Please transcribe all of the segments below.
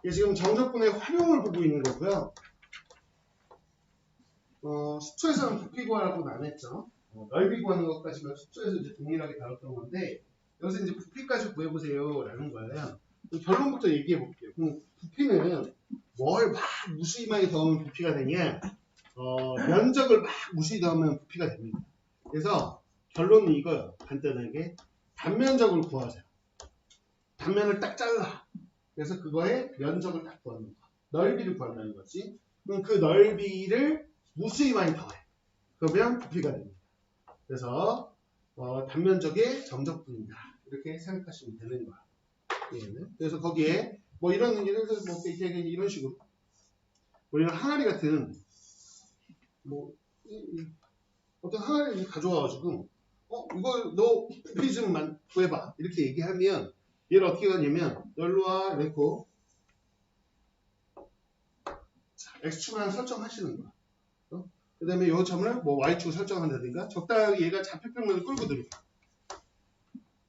이게 지금 정적분의 활용을 보고 있는 거고요. 수초에서는 부피 구하라고는 안 했죠. 넓이 구하는 것까지만 수초에서 이제 동일하게 다뤘던 건데, 여기서 이제 부피까지 구해보세요 라는 거예요. 결론부터 얘기해 볼게요. 그럼 부피는 뭘 막 무수히 많이 더하면 부피가 되냐? 면적을 막 무수히 더하면 부피가 됩니다. 그래서 결론은 이거예요. 간단하게 단면적을 구하세요. 단면을 딱 잘라. 그래서 그거에 면적을 딱 구하는 거. 넓이를 구한다는 거지. 그럼 그 넓이를 무수히 많이 더해. 그러면 부피가 됩니다. 그래서 단면적의 정적분이다. 이렇게 생각하시면 되는 거야. 얘는. 그래서 거기에 뭐 이런 예를 들어서 뭐 이런 식으로 우리는 항아리 같은 뭐 어떤 항아리를 가져와가지고 이거 너 부피 좀 구해봐 이렇게 얘기하면 얘를 어떻게 하냐면 열로와 이렇고 x축을 설정하시는 거야. 그 다음에 이 점을 뭐 y축을 설정한다든가 적당히 얘가 좌표평면을 끌고 들어가.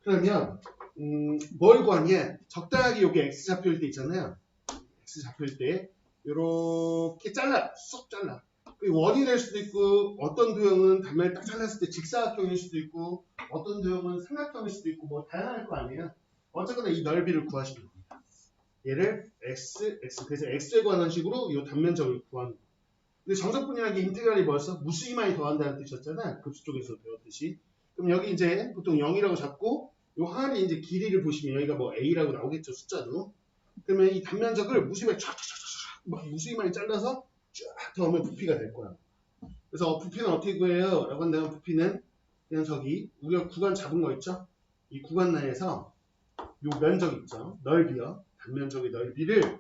그러면 뭘 구하냐? 적당하게 여기 x좌표일 때 있잖아요. x좌표일 때 이렇게 잘라, 쏙 잘라. 원이 될 수도 있고 어떤 도형은 단면을 딱 잘랐을 때 직사각형일 수도 있고 어떤 도형은 삼각형일 수도 있고 뭐 다양할 거 아니에요. 어쨌거나 이 넓이를 구하시면 됩니다. 얘를 x 그래서 x에 관한 식으로 이 단면적을 구하는 거예요. 근데 정적분이라는 게 인테그랄이 뭐였어? 무수히 많이 더한다는 뜻이었잖아. 급수 쪽에서 배웠듯이. 그럼 여기 이제 보통 0이라고 잡고 요 항아리 이제 길이를 보시면 여기가 뭐 a라고 나오겠죠, 숫자도. 그러면 이 단면적을 무수히 많이 쫙쫙쫙쫙 무수히 많이 잘라서 쫙 더하면 부피가 될 거야. 그래서 부피는 어떻게 구해요? 라고 한다면 부피는 그냥 저기 우리가 구간 잡은 거 있죠? 이 구간 내에서 요 면적 있죠? 넓이요. 단면적의 넓이를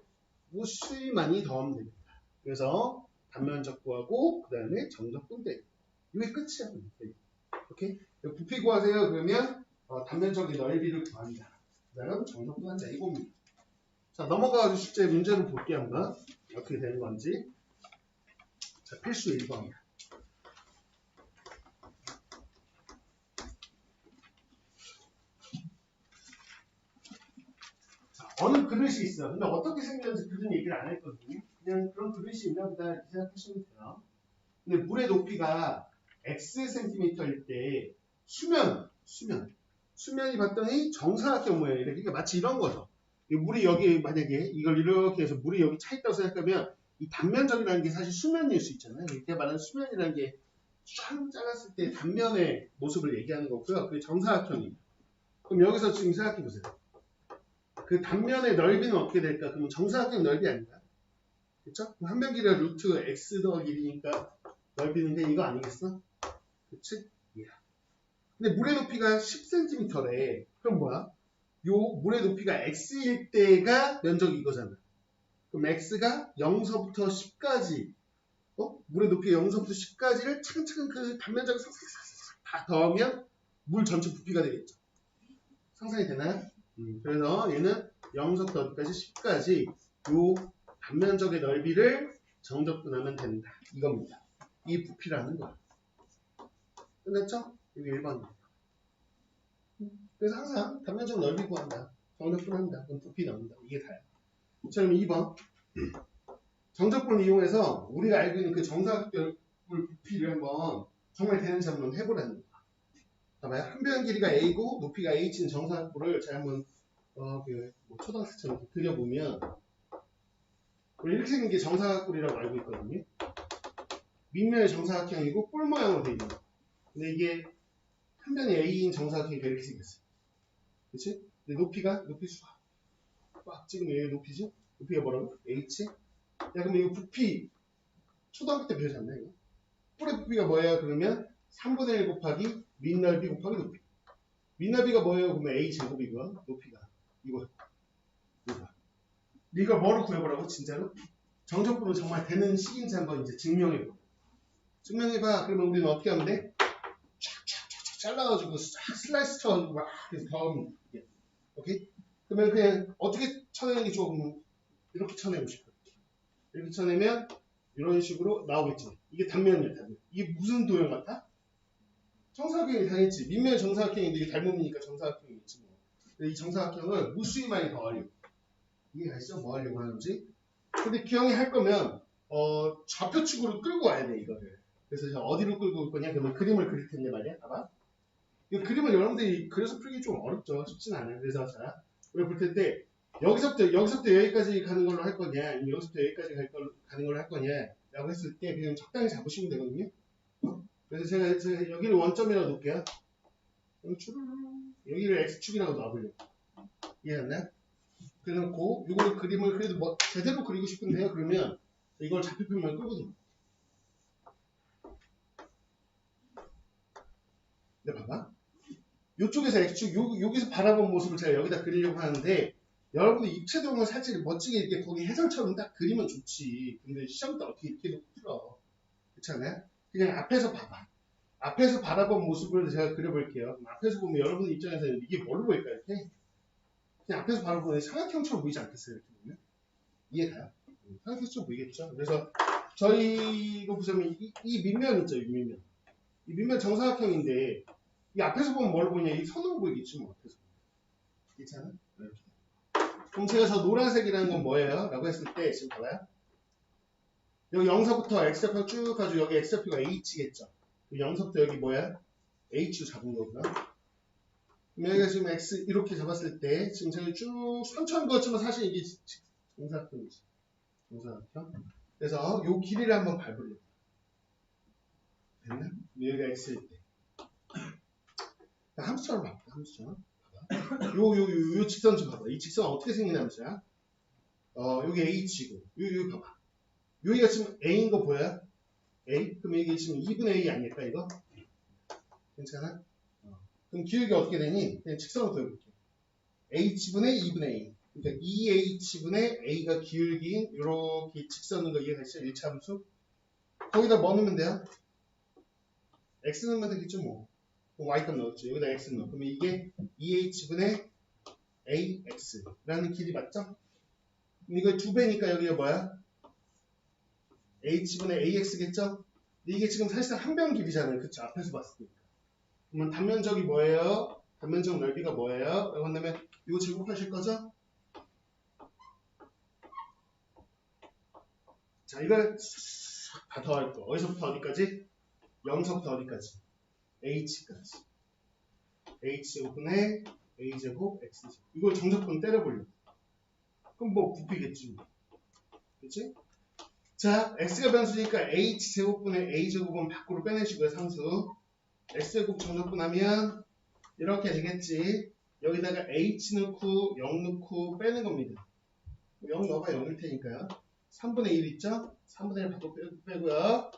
무수히 많이 더하면 됩니다. 그래서 단면적 구하고 그 다음에 정적분 빼기. 이게 끝이야. 오케이? 부피 구하세요. 그러면 단면적의 넓이를 구한다. 그 다음 정적분 한다. 이겁니다. 자, 넘어가서 실제 문제를 볼게요. 한번 어떻게 되는 건지. 자, 필수 1번. 자, 어느 그릇이 있어. 근데 어떻게 생겼는지 그런 얘기를 안 했거든요. 그냥 그런 그릇이 있나 보다 이렇게 생각하시면 돼요. 근데 물의 높이가 x cm일 때 수면이 봤더니 정사각형 모양이래. 그러니까 마치 이런 거죠. 물이 여기 만약에 이걸 이렇게 해서 물이 여기 차 있다고 생각하면 이 단면적이라는 게 사실 수면일 수 있잖아요. 이렇게 말하는 수면이라는 게 쫙 잘랐을 때 단면의 모습을 얘기하는 거고요. 그게 정사각형입니다. 그럼 여기서 지금 생각해 보세요. 그 단면의 넓이는 어떻게 될까? 그럼 정사각형 넓이 아닌가? 그렇죠? 한 변 길이가 루트 x 더하기 1이니까 넓이는 그냥 이거 아니겠어? 그치? 예. 근데 물의 높이가 10cm래. 그럼 뭐야? 요 물의 높이가 x일 때가 면적이 이거잖아. 그럼 x가 0서부터 10까지 물의 높이가 0서부터 10까지를 차근차근 그 단면적을 싹싹싹싹 다 더하면 물 전체 부피가 되겠죠. 상상이 되나요? 그래서 얘는 0서부터 어디까지 10까지 요 단면적의 넓이를 정적분하면 된다. 이겁니다. 이 부피라는 거야. 끝났죠? 이게 1번입니다. 그래서 항상 단면적 넓이 구한다. 정적분한다. 그럼 부피 나온다. 이게 다야. 자, 그럼 2번. 정적분을 이용해서 우리가 알고 있는 그 정사각형 부피를 한번 정말 되는지 한번 해보라는 거야. 봐봐요. 한 변 길이가 a고 높이가 h인 정사각부를 제가 한번 초등학생처럼 그려보면 이렇게 생긴 게 정사각뿔이라고 알고 있거든요. 밑면이 정사각형이고 뿔 모양으로 되어 있는 거예요. 근데 이게 한 변이 a인 정사각형이 이렇게 생겼어요. 그치? 근데 높이 수가 꽉 찍으면 여기 높이지? 높이가 뭐라고? h? 야, 그러면 이거 부피 초등학교 때 배우지 않나 이거? 뿔의 부피가 뭐예요? 그러면 3분의 1 곱하기 밑넓이 곱하기 높이. 밑넓이가 뭐예요? 그러면 a 제곱이고요. 높이가 이거. 이걸 뭐로 구해보라고? 진짜로? 정적분은 정말 되는 식인지 한번 이제 증명해봐. 증명해봐. 그러면 우리는 어떻게 하면 돼? 쫙쫙쫙 잘라가지고 싹 슬라이스 쳐가지고 막 해서 더하면 돼. 오케이? 그러면 그냥 어떻게 쳐내는 게 좋으면 이렇게 쳐내고 싶어. 이렇게 쳐내면 이런 식으로 나오겠지. 이게 단면이야, 단면. 이게 무슨 도형 같아? 정사각형이 당했지. 밑면 정사각형인데 이게 닮음이니까 정사각형이겠지 뭐. 이 정사각형을 무수히 많이 더하려고. 이해가시죠? 뭐 하려고 하는지. 근데 기영이 할 거면 좌표축으로 끌고 와야 돼 이거를. 그래서 저 어디로 끌고 올 거냐? 그러면 그림을 그릴 텐데 말이야. 봐봐. 이 그림을 여러분들이 그려서 풀기 좀 어렵죠. 쉽진 않아요. 그래서 자, 우리가 볼 텐데 여기서부터 여기까지 가는 걸로 할 거냐, 아니면 여기서부터 여기까지 가는 걸로 할 거냐라고 했을 때 그냥 적당히 잡으시면 되거든요. 그래서 제가 여기를 원점이라고 놓을게요. 여기를 x축이라고 놔보려고. 이해했나요? 그래놓고 이거 그림을 그래도 뭐 제대로 그리고 싶은데요. 그러면 이걸 좌표표만 끄거든요. 근데 봐봐. 이쪽에서 x축, 여기서 바라본 모습을 제가 여기다 그리려고 하는데 여러분들 입체도형을 살짝 멋지게 이렇게 거기 해설처럼 딱 그리면 좋지. 근데 시험 때 어떻게 이렇게 풀어? 그렇지 않아요? 그냥 앞에서 봐봐. 앞에서 바라본 모습을 제가 그려볼게요. 앞에서 보면 여러분 입장에서는 이게 뭘로 보일까요? 이렇게? 그냥 앞에서 바라보면 삼각형처럼 보이지 않겠어요? 이렇게 보면? 이해가요? 삼각형처럼 보이겠죠? 그래서 저희 이거 보시면 이 밑면 있죠? 이 밑면. 이 밑면 정사각형인데 이 앞에서 보면 뭘 보냐? 이 선으로 보이겠지 뭐. 앞에서. 괜찮아? 이렇게. 그럼 제가 저 노란색이라는 건 뭐예요? 라고 했을 때 지금 봐봐요. 여기 0서부터 x좌표 쭉 가지고 여기 x좌표가 h겠죠. 0서부터 여기 뭐야? h로 잡은 거구나. 그럼 여기가 지금 x 이렇게 잡았을 때 지금 제가 쭉 천천히 그었지만 사실 이게 정사각형이지. 정사각형. 그래서 요 길이를 한번 밟으려고. 됐나? 여기가 x일 때. 함수처럼 봐봐. 함수처럼. 요 직선 좀 봐봐. 이 직선 어떻게 생기냐면 여기 h고 여기 봐봐. 여기가 지금 a인 거 보여요? a? 그럼 이게 지금 2분의 a 아닐까 이거? 괜찮아? 그럼 기울기 어떻게 되니? 그냥 직선으로 그려볼게. h분의 2분의 a. 그러니까 2h분의 a가 기울기인 이렇게 직선인 거 이해가시죠? 1차 함수. 거기다 뭐 넣으면 돼요? x 넣으면 되겠죠 뭐. y값 넣었죠. 여기다 x 넣어. 그러면 이게 2h분의 ax라는 길이 맞죠? 이거 2배니까 여기가 뭐야? h분의 ax겠죠? 이게 지금 사실상 한 변 길이잖아요. 그쵸? 앞에서 봤을 때. 그러면 단면적이 뭐예요? 단면적 넓이가 뭐예요? 라고 한다면 이거 제곱하실 거죠? 자, 이걸 다 더할 거. 어디서부터 어디까지? 0서부터 어디까지? h까지. h제곱분의 a제곱 x제곱. 이걸 정적분 때려보려고. 그럼 뭐 부피겠지. 그치? 자, x가 변수니까 h제곱분의 a제곱은 밖으로 빼내시고요. 상수. x제곱 정적분 하면 이렇게 되겠지. 여기다가 h 넣고 0 넣고 빼는 겁니다. 0 넣어봐 0일 테니까요. 3분의 1 있죠? 3분의 1 밖으로 빼고요.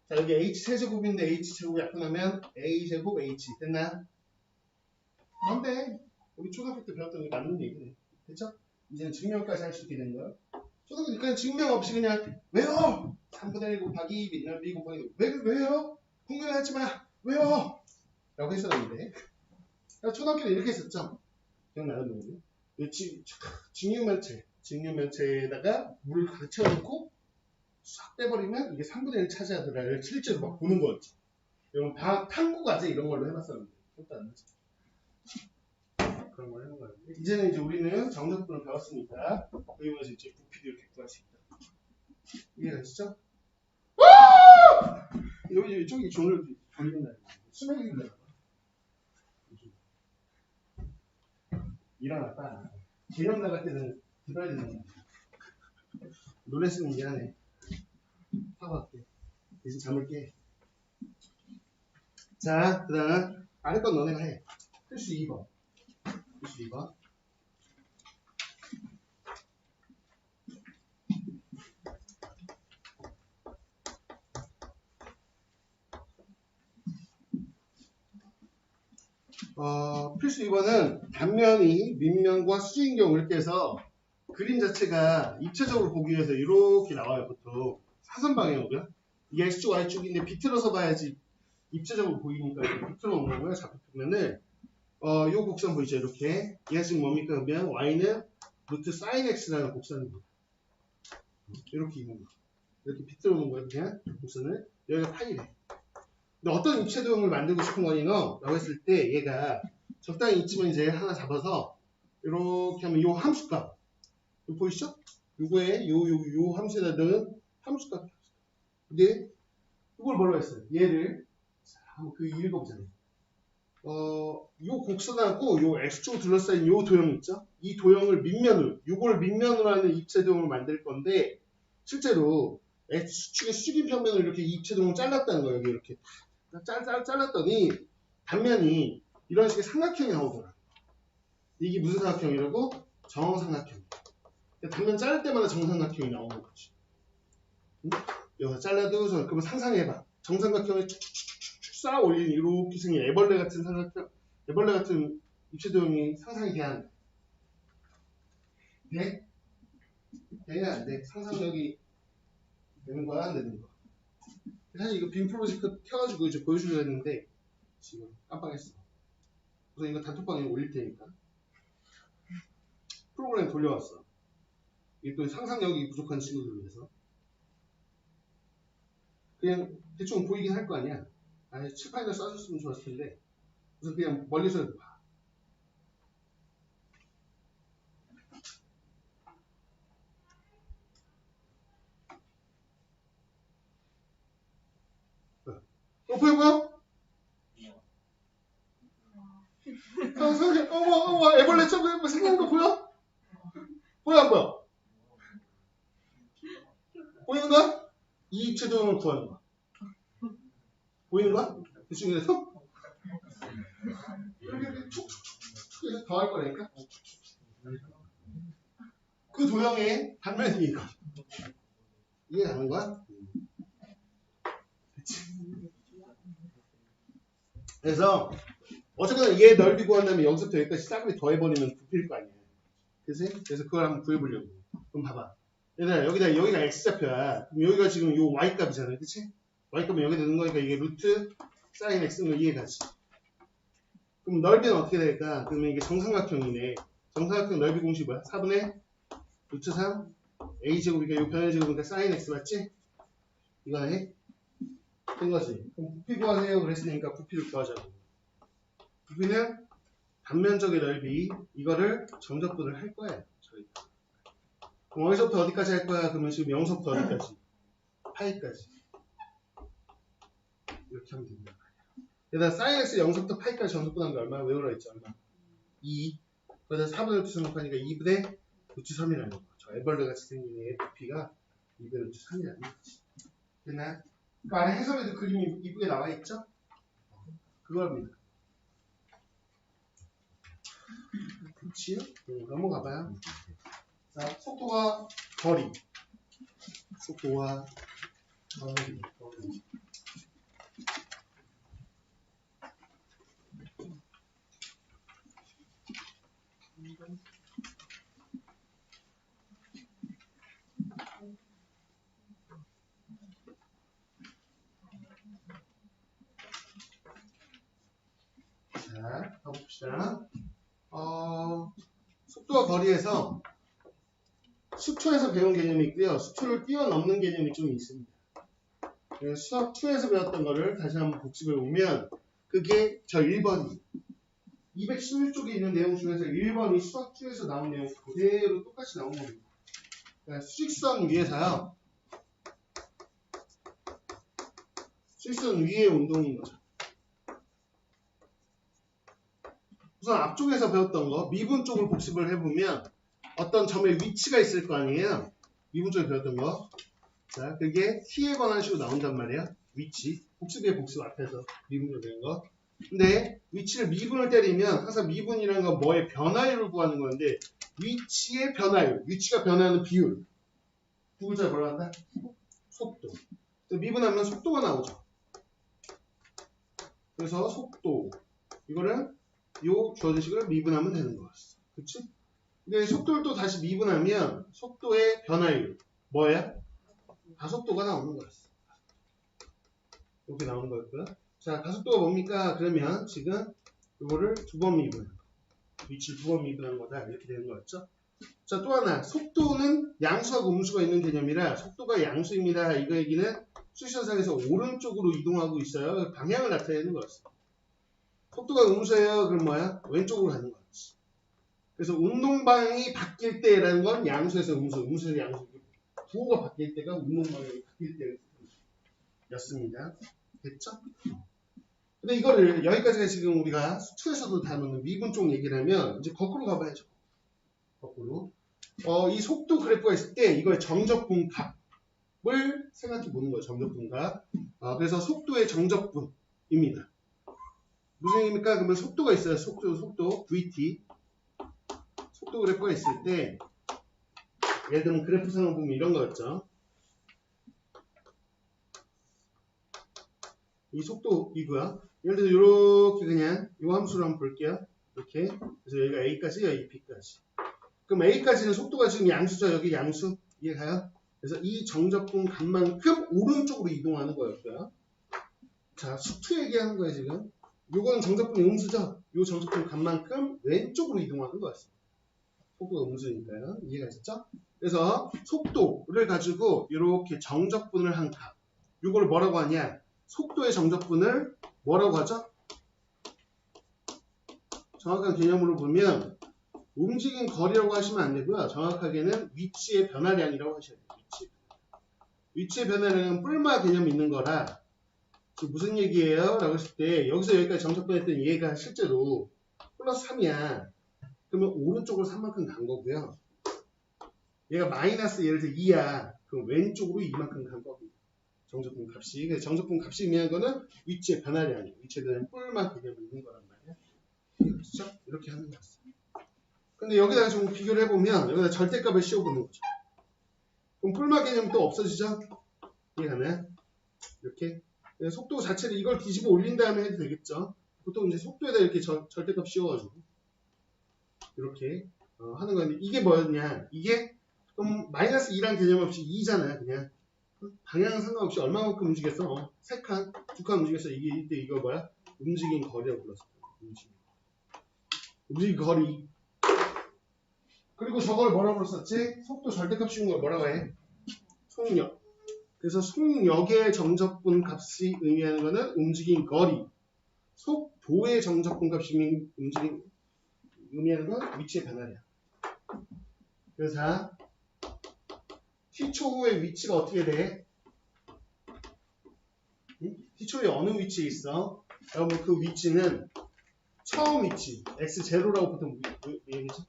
자, 여기 h 세제곱인데 h제곱 약분하면 a제곱 h. 됐나? 뭔데? 우리 초등학교 때 배웠던 게 맞는 얘기네. 됐죠? 이제는 증명까지 할 수 있게 된 거야. 초등학교 그냥 증명 없이 그냥 왜요? 3분의 1 곱하기 밑넓이 곱하기 왜요? 궁금해하지 마. 왜요? 라고 했었는데 초등학교 때 이렇게 했었죠? 기억나는 거군요. 직육면체에다가 물을 가득 채워놓고 싹 빼버리면 이게 3분의 1 차지하더라를 실제로 막 보는 거였죠. 여러분 탐구 과제 이런 걸로 해봤었는데 기억도 안 나죠? 그런 걸 해본 거예요. 이제는 이제 우리는 정적분을 배웠으니까 이용해서 이제 부피도 이렇게 구할 수 있다. 이해가시죠? 여기 이쪽이 졸린다. 수명이 있나 봐. 일어났다. 개념 나갈 때는 들어야 되는 거야. 놀랬으면 미안해. 사과할게. 대신 잠을 깨. 자, 그 다음 아래 건 너네가 해. 필수 2번. 필수 2번. 필수 2번은 단면이 밑면과 수직인 경우 이렇게 해서 그림 자체가 입체적으로 보기 위해서 이렇게 나와요. 보통 사선 방향으로요. 이게 X축 Y축인데 비틀어서 봐야지 입체적으로 보이니까 이렇게 비틀어 놓은 거고요. 좌표표면은 요 곡선 보이죠? 이렇게 얘가 지금 뭡니까? 그러면 Y는 루트 sin X라는 곡선입니다. 이렇게 있는 거. 이렇게 비틀어 놓은 거예요. 그냥 곡선을 여기가 파이래. 근데 어떤 입체도형을 만들고 싶은 거니 너? 라고 했을 때 얘가 적당히 있지만 이제 하나 잡아서 이렇게 하면 요 함수값 이거 보이시죠? 요거에 요 함수에다 넣은 함수값. 근데 이걸 뭐라고 했어요? 얘를 자, 한번 그 읽어보자면 요 곡선하고 요 x축 둘러싸인 요 도형 있죠? 이 도형을 밑면으로, 요걸 밑면으로 하는 입체도형을 만들 건데 실제로 x축의 숙인 평면을 이렇게 입체도형을 잘랐다는 거예요. 여기 이렇게 잘랐더니 단면이 이런 식의 삼각형이 나오더라. 이게 무슨 삼각형이라고? 정삼각형. 단면 자를 때마다 정삼각형이 나오는 거지. 응? 여기서 잘라도 그러면 상상해봐. 정삼각형을 쭉쭉쭉쭉 쌓아 올리는 이렇게 생긴 애벌레 같은 삼각형, 애벌레 같은 입체도형이 상상이 돼야 한다. 돼? 돼야 안 돼. 상상력이 되는 거야, 안 되는 거야. 사실 이거 빔 프로젝트 켜가지고 이제 보여주려고 했는데 지금 깜빡했어. 우선 이거 단톡방에 올릴 테니까. 프로그램 돌려왔어. 이게 또 상상력이 부족한 친구들 위해서. 그냥 대충 보이긴 할 거 아니야. 아니, 칠판에다 써줬으면 좋았을 텐데. 우선 그냥 멀리서 봐. 보여? 어머, 애벌레처럼 생긴 거 보여? 보여, 안 보여? 보이는 거야? 이 입체도형을 구하는 거야. 보이는 거야? 그 중에서? 이렇게 툭툭툭툭 해서 더 할 거라니까? 그 도형의 단면이 이거. 이해 가는 거야? 그치? 그래서 어쨌거나 얘 넓이 구한 다음에 여기서부터 여기까지 싸그리 더해버리면 부필 거 아니야. 그치? 그래서 그걸 한번 구해보려고. 그럼 봐봐. 얘들아, 여기가 x좌표야. 그럼 여기가 지금 요 y값이잖아. 그치? y값은 여기 넣는 거니까 이게 루트 사인 x는 거 이해가지. 그럼 넓이는 어떻게 될까? 그러면 이게 정삼각형이네. 정삼각형 넓이 공식이 뭐야? 4분의 루트 3 a제곱이니까 요 변의 제곱이니까 사인 x 맞지? 이거네. 된 거지. 그럼 부피 구하세요. 그랬으니까 부피를 구하자고. 부피는 단면적의 넓이, 이거를 정적분을 할 거예요. 저희가. 그럼 어디서부터 어디까지 할 거야? 그러면 지금 0서부터 어디까지? 파이까지. 이렇게 하면 됩니다. 게다가 사인 x 0서부터 파이까지 정적분한 게 얼마야? 외우라 했죠? 얼마? 2. 그래서 4분의 루트 3곱하니까 2분의 루트 3이라는 거. 저 애벌레 같이 생긴 애 부피가 2분의 루트 3이라는 거지. 됐나요? 그 안에 해설에도 그림이 이쁘게 나와 있죠? 그겁니다. 그치요? 넘어가봐요. 자, 속도와 거리. 속도와 거리. 자, 가봅시다. 속도와 거리에서 수초에서 배운 개념이 있고요. 수초를 뛰어넘는 개념이 좀 있습니다. 수학 2에서 배웠던 거를 다시 한번 복습해 보면 그게 저 1번이 216쪽에 있는 내용 중에서 1번이 수학 2에서 나온 내용 그대로 똑같이 나온 겁니다. 그러니까 수직선 위에서요. 수직선 위의 운동인 거죠. 우선 앞쪽에서 배웠던 거 미분 쪽을 복습을 해보면 어떤 점의 위치가 있을 거 아니에요. 미분 쪽에 배웠던 거. 자, 그게 t에 관한 식으로 나온단 말이에요. 위치. 복습의 복습 앞에서 미분으로 된 거. 근데 위치를 미분을 때리면 항상 미분이라는 건 뭐의 변화율을 구하는 건데 위치의 변화율, 위치가 변하는 비율. 두 글자 뭐라 한다? 속도. 미분하면 속도가 나오죠. 그래서 속도. 이거를 요 주어진 식을 미분하면 되는 거였어. 그치? 근데 속도를 또 다시 미분하면 속도의 변화율. 뭐야? 가속도가 나오는 거였어. 이렇게 나오는 거였고요. 자, 가속도가 뭡니까? 그러면 지금 이거를 두 번 미분. 위치를 두 번 미분한 거다. 이렇게 되는 거였죠. 자, 또 하나. 속도는 양수하고 음수가 있는 개념이라 속도가 양수입니다. 이거 얘기는 수시현상에서 오른쪽으로 이동하고 있어요. 방향을 나타내는 거였어. 속도가 음수예요. 그럼 뭐야? 왼쪽으로 가는 거였지. 그래서 운동 방향이 바뀔 때라는 건 양수에서 음수, 음수에서 양수. 부호가 바뀔 때가 운동 방향이 바뀔 때였습니다. 됐죠? 근데 이거를 여기까지가 지금 우리가 수투에서도 다루는 미분 쪽 얘기를 하면 이제 거꾸로 가봐야죠. 거꾸로. 이 속도 그래프가 있을 때 이거의 정적분 값을 생각해 보는 거예요. 정적분 값. 그래서 속도의 정적분입니다. 무슨 얘기입니까? 그러면 속도가 있어요. 속도 VT. 속도 그래프가 있을 때 예를 들면 그래프상을 보면 이런 거였죠. 이 속도 이거야. 예를 들어 이렇게 그냥 이 함수를 한번 볼게요. 이렇게. 그래서 여기가 A까지, 여기 B까지. 그럼 A까지는 속도가 지금 양수죠. 여기 양수. 이해가요? 그래서 이 정적분 값만큼 오른쪽으로 이동하는 거였고요. 자, 수투 얘기하는 거예요, 지금. 요거는 정적분이 음수죠. 요 정적분 값만큼 왼쪽으로 이동하는 거였어요. 속도가 음수니까요. 이해가셨죠? 그래서 속도를 가지고 이렇게 정적분을 한 값. 요걸 뭐라고 하냐? 속도의 정적분을 뭐라고 하죠? 정확한 개념으로 보면 움직인 거리라고 하시면 안 되고요. 정확하게는 위치의 변화량이라고 하셔야 돼요. 위치의 변화량은 뿔마 개념이 있는 거라 지금 무슨 얘기예요? 라고 했을 때 여기서 여기까지 정적분 했던 얘가 실제로 플러스 3이야. 그러면 오른쪽으로 3만큼 간 거고요. 얘가 마이너스 예를 들어 2야. 그럼 왼쪽으로 2만큼 간 겁니다. 정적분 값이. 그래서 정적분 값이 의미하는 거는 위치의 변화량이에요. 위치에 대한 뿔마 개념이 있는 거란 말이야. 그렇죠? 이렇게 하는 거였어요. 근데 여기다가 좀 비교를 해보면 여기다 절대값을 씌워보는 거죠. 그럼 뿔마 개념 또 없어지죠? 이해가나요? 이렇게. 속도 자체를 이걸 뒤집어 올린 다음에 해도 되겠죠? 보통 이제 속도에다 이렇게 절대값 씌워가지고 이렇게 하는 건데 이게 뭐였냐? 이게 그럼 마이너스 2란 개념 없이 2잖아요. 그냥 방향 상관없이 얼마만큼 움직였어? 3칸, 2칸 움직였어. 이때 이거 뭐야? 움직인 거리라고 불렀어. 움직인 거리. 그리고 저걸 뭐라고 불렀었지? 속도 절대값 씌운 걸 뭐라고 해? 속력. 그래서 속력의 정적분 값이 의미하는 거는 움직인 거리. 속도의 정적분 값이 의미하는 건 위치의 변화량. 그래서 t초 후의 위치가 어떻게 돼? t초에 어느 위치에 있어? 여러분 그 위치는 처음 위치 x0라고 보통 얘기죠.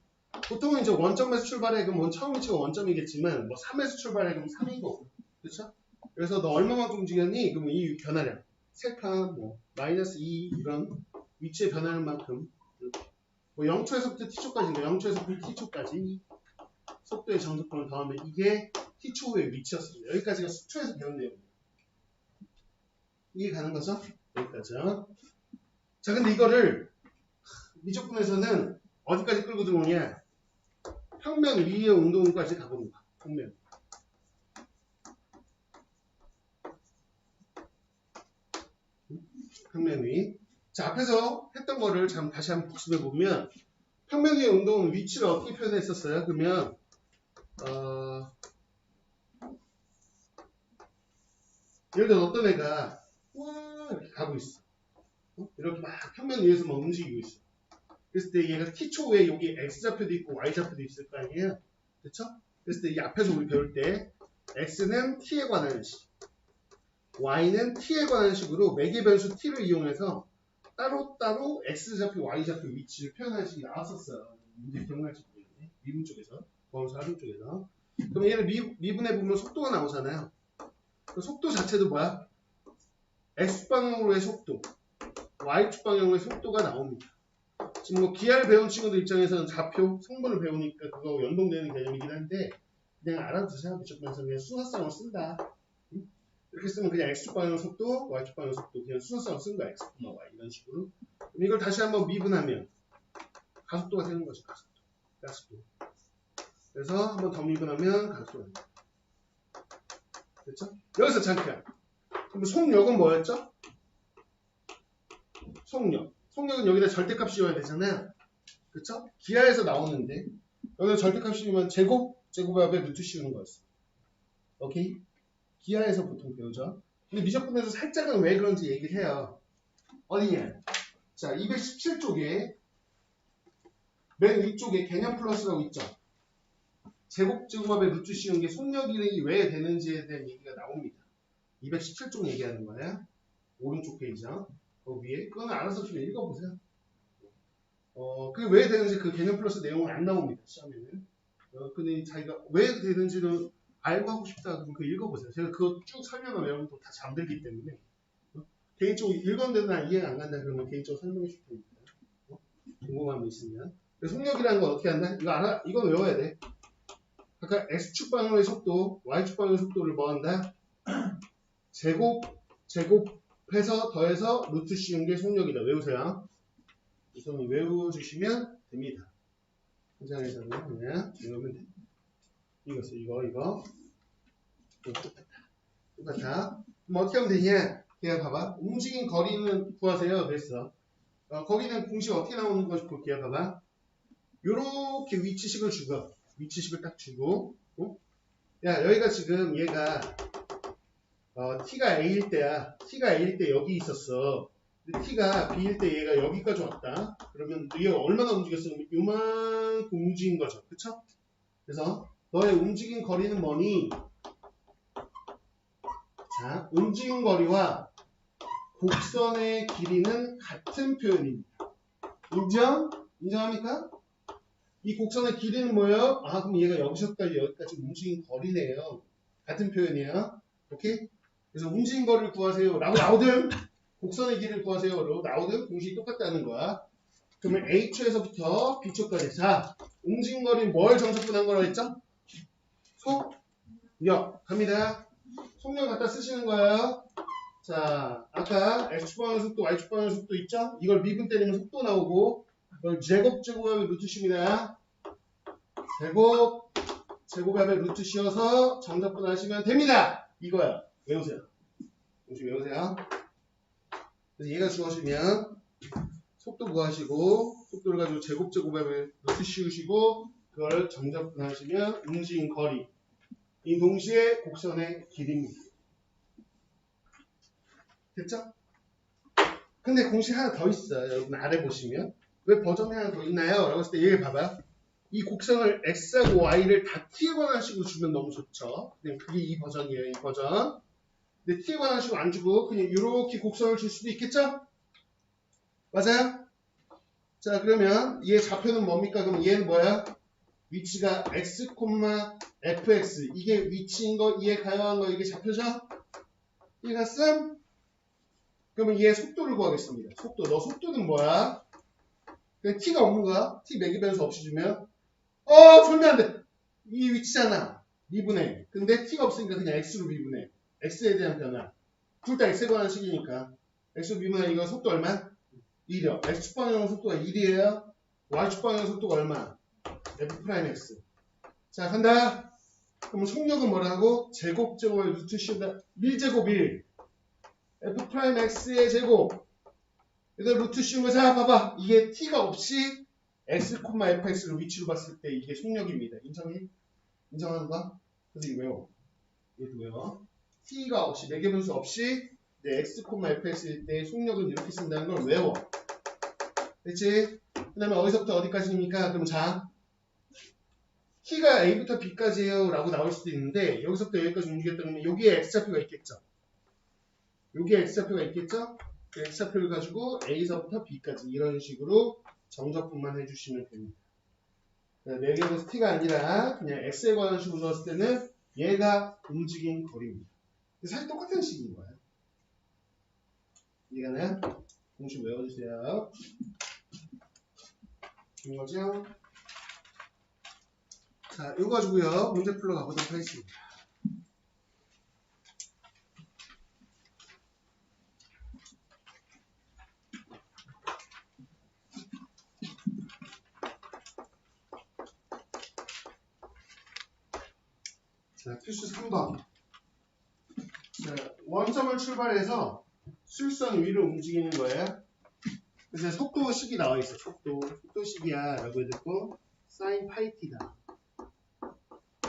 보통은 이제 원점에서 출발해 그럼 처음 위치가 원점이겠지만 뭐 3에서 출발해 그럼 3이고 그렇죠? 그래서 너 얼마만큼 움직였니? 그러면 이 변화량 3칸 뭐 마이너스 2 이런 위치의 변화량만큼 뭐 0초에서부터 t초까지인가 0초에서부터 t초까지 속도의 정적분을 더하면 이게 t초 후의 위치였습니다. 여기까지가 수초에서 배운 내용입니다. 이해 가는 거죠? 여기까지요. 자 근데 이거를 미적분에서는 어디까지 끌고 들어오냐? 평면 위의 운동까지 가봅니다. 평면. 평면 위. 자 앞에서 했던 거를 다시 한번 복습해 보면 평면 위의 운동은 위치를 어떻게 표현했었어요? 그러면 예를 들어 어떤 애가 이렇게 가고 있어. 이렇게 막 평면 위에서 막 움직이고 있어. 그랬을 때 얘가 t초 후에 여기 x좌표도 있고 y좌표도 있을 거 아니에요? 그렇죠? 그랬을 때 이 앞에서 우리 배울 때 x는 t에 관한 식, y는 t에 관한 식으로 매개 변수 t를 이용해서 따로따로 x좌표, y좌표 위치를 표현하는 식이 나왔었어요. 문제 기억날지 모르겠네. 미분 쪽에서, 보험사 합의 쪽에서. 그럼 얘를 미분해 보면 속도가 나오잖아요. 그 속도 자체도 뭐야? x방향으로의 속도, y축 방향으로의 속도가 나옵니다. 지금 뭐 기하를 배운 친구들 입장에서는 좌표, 성분을 배우니까 그거 연동되는 개념이긴 한데 그냥 알아두세요. 무조건에서 그냥 순서성을 쓴다. 이렇게 쓰면 그냥 x축 방향 속도, y축 방향 속도 그냥 순서성을 쓴 거야. x, y 이런 식으로. 그럼 이걸 다시 한번 미분하면 가속도가 되는 거죠. 가속도. 그래서 한번 더 미분하면 가속도가 됩니다. 됐죠? 여기서 잠깐. 그럼 속력은 뭐였죠? 속력. 속력은 여기다 절대값 씌워야 되잖아요. 그쵸? 기하에서 나오는데 여기다 절대값 씌우면 제곱의 앞에 루트 씌우는 거였어. 오케이? 기하에서 보통 배우죠. 근데 미적분에서 살짝은 왜 그런지 얘기를 해요. 어디냐? 자, 217쪽에 맨 위쪽에 개념 플러스라고 있죠. 제곱제곱합의 루트 씌운 게 속력 이름이 왜 되는지에 대한 얘기가 나옵니다. 217쪽 얘기하는 거예요. 오른쪽 페이지죠. 그 위에 그거는 알아서 좀 읽어보세요. 그게 왜 되는지 그 개념 플러스 내용은 안 나옵니다. 시험에는. 근데 자기가 왜 되는지는 알고 하고 싶다 그러면 그거 읽어보세요. 제가 그거 쭉 설명하면 여러분도 다 잠들기 때문에 개인적으로 읽었는데도 난 이해가 안 간다 그러면 개인적으로 설명해 줄 테니까 궁금한 거 있으면. 속력이라는 건 어떻게 한다? 이거 알아? 이건 외워야 돼. 아까 x축 방향의 속도, y축 방향의 속도를 뭐 한다? 제곱해서 더해서 루트 씌운 게 속력이다. 외우세요. 우선 외워주시면 됩니다. 현장에서는 그냥 외우면 돼. 이거 똑같아. 그럼 어떻게 하면 되냐? 그냥 봐봐. 움직인 거리는 구하세요. 그랬어. 거기는 공식 어떻게 나오는 것이 볼게요. 봐봐. 요렇게 위치식을 주고, 위치식을 딱 주고, 야, 여기가 지금 얘가, t가 a일 때야. t가 a일 때 여기 있었어. 근데 t가 b일 때 얘가 여기까지 왔다. 그러면 얘가 얼마나 움직였어? 요만큼 움직인 거죠. 그쵸? 그래서 너의 움직인 거리는 뭐니? 자, 움직인 거리와 곡선의 길이는 같은 표현입니다. 인정? 인정합니까? 이 곡선의 길이는 뭐예요? 아, 그럼 얘가 여기서까지 여기까지 움직인 거리네요. 같은 표현이에요. 오케이? 그래서 움직인 거리를 구하세요. 라고 나오든 곡선의 길이를 구하세요. 라고 나오든 공식이 똑같다는 거야. 그러면 H초에서부터 B초까지. 자, 움직인 거리는 뭘 정석분한 거라고 했죠? 속력. 갑니다. 속력 갖다 쓰시는 거예요. 자, 아까 X축 방향 속도, Y축 방향 속도 있죠? 이걸 미분 때리면 속도 나오고, 이걸 제곱하면 루트 씌웁니다. 제곱합의 루트 씌워서 정답분 하시면 됩니다. 이거야. 외우세요. 공식 외우세요. 그래서 얘가 주어지면 속도 구하시고, 속도를 가지고 제곱합의 루트 씌우시고, 그걸 정답분 하시면 움직인 거리. 이 동시에 곡선의 길이입니다. 됐죠? 근데 공식 하나 더 있어요. 여러분 아래 보시면. 왜 버전이 하나 더 있나요? 라고 했을 때 얘를 봐봐. 이 곡선을 x하고 y를 다 t에 관한 식으로 주면 너무 좋죠. 그냥 그게 이 버전이에요. 이 버전. 근데 t에 관한 식으로 안 주고 그냥 이렇게 곡선을 줄 수도 있겠죠? 맞아요? 자, 그러면 얘 좌표는 뭡니까? 그럼 얘는 뭐야? 위치가 x, fx. 이게 위치인 거, 이해 가요한 거, 이게 좌표죠? 이해 갔음? 그러면 얘 속도를 구하겠습니다. 속도. 너 속도는 뭐야? 그냥 t가 없는 거야? t 매기 변수 없이 주면 절대 안 돼. 이 위치잖아. 미분해. 근데 t가 없으니까 그냥 x로 미분해. x에 대한 변화. 둘 다 x에 관한 식이니까. x로 미분해. 이거 속도 얼마? 1이요. x축 방향 속도가 1이에요. y축 방향 속도가 얼마? f'x. 자, 간다. 그럼 속력은 뭐라고? 제곱제곱의 루트 씌운다. 1제곱 1. f'x의 제곱. 그래서 루트 씌운 거, 자, 봐봐. 이게 t가 없이 x, fx를 위치로 봤을 때 이게 속력입니다. 인정해? 인정하는 거? 그래서 이거 외워. 얘도 외워. t가 없이, 매개변수 없이 x, fx일 때 속력은 이렇게 쓴다는 걸 외워. 됐지? 그 다음에 어디서부터 어디까지입니까? 그럼 자, t가 a부터 b까지예요 라고 나올 수도 있는데 여기서부터 여기까지 움직였다 그러면 여기에 x좌표가 있겠죠? 여기에 x좌표가 있겠죠? 그 x좌표를 가지고 a서부터 b까지 이런 식으로 정적분만 해주시면 됩니다. 매개변수 t가 아니라 그냥 x에 관한 식으로 줬을 때는 얘가 움직인 거리입니다. 사실 똑같은 식인 거예요. 이해가나요? 공식 외워주세요. 된 거죠? 자, 이거 가지고요. 문제 풀러 가보도록 하겠습니다. 자, 필수 3번. 자, 원점을 출발해서 수직선 위로 움직이는 거예요. 그래서 속도식이 나와 있어. 속도식이야 라고 해놓고 sin 파이 t다.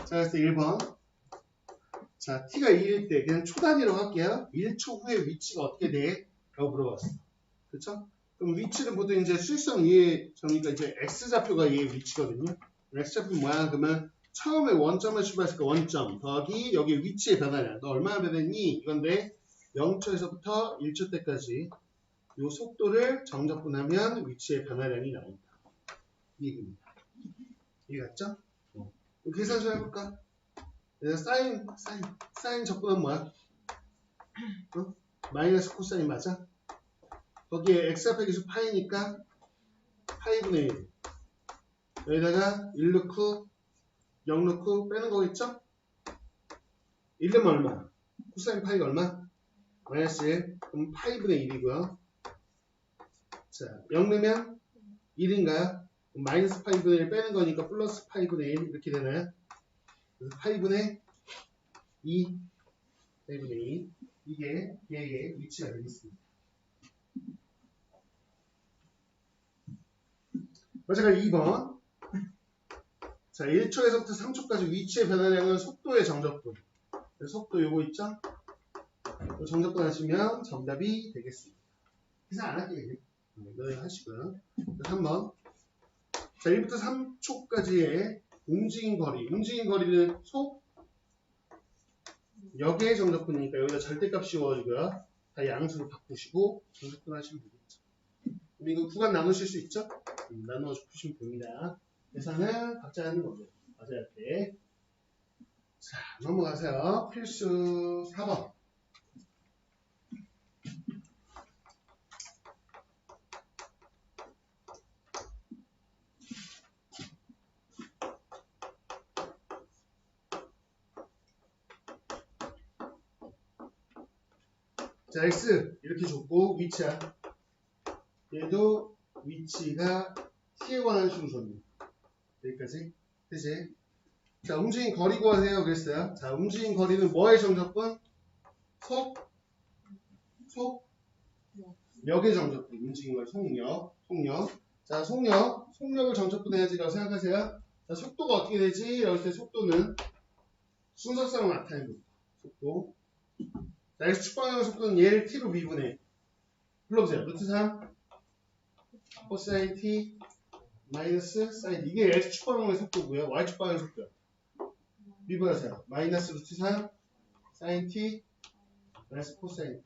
자, 그래서 1번. 자, t가 1일 때 그냥 초 단위로 할게요. 1초 후에 위치가 어떻게 돼? 라고 물어봤어. 그쵸? 그럼 위치는 보통 이제 수익성 얘 정의가 이제 x좌표가 얘 위치거든요. x좌표는 뭐야? 그러면 처음에 원점을 출발했으니까 원점 더하기 여기 위치의 변화량. 너 얼마나 변했니? 이건데 0초에서부터 1초 때까지 요 속도를 정적분하면 위치의 변화량이 나온다. 이 얘기입니다. 이해갔죠? 계산 좀 해볼까? 사인 적분은 뭐야? 마이너스 코사인 맞아? 거기에 x좌표 기수 파이니까 파이분의 1 여기다가 1 넣고 0 넣고 빼는 거겠죠? 1 넣으면 얼마? 코사인 파이가 얼마? 마이너스 1 그럼 파이분의 1이고요. 자, 0 넣으면 1인가요? 마이너스 파이분의 1 빼는 거니까 플러스 파이분의 1 이렇게 되나요? 그래서 파이분의 2 파이분의 2 이게 얘의 위치가 되겠습니다. 마찬가 2번. 자, 1초에서부터 3초까지 위치의 변화량은 속도의 정적분. 속도 요거 있죠? 정적분 하시면 정답이 되겠습니다. 계산 안 할게요. 네, 하시고요. 3번. 자, 1부터 3초까지의 움직인 거리. 움직인 거리는 역의 정적분이니까 여기다 절대값 씌워주고요. 다 양수로 바꾸시고 정적분 하시면 되겠죠. 그럼 이거 구간 나누실 수 있죠? 나누어 푸시면 됩니다. 계산은 각자 하는 거죠. 맞아야 할 때. 자, 넘어가세요. 필수 4번. 자, x 이렇게 줬고 위치야. 얘도 위치가 t에 관한 식으로 줬네. 여기까지. 그치? 자, 움직인 거리 구하세요. 그랬어요. 자, 움직인 거리는 뭐의 정적분? 속력의 정적분. 움직인 거리 속력. 자, 속력을 정적분해야지라고 생각하세요. 자, 속도가 어떻게 되지? 이럴 때 속도는 순서상으로 나타내는 거죠. 속도. 자, x축 방향의 속도는 얘를 t로 미분해. 불러보세요. 루트 3 코사인 t 마이너스 사인 이게 x축 방향의 속도고요. y축 방향의 속도요. 미분하세요. 마이너스 루트 3 사인 t 마이너스 코사인 t.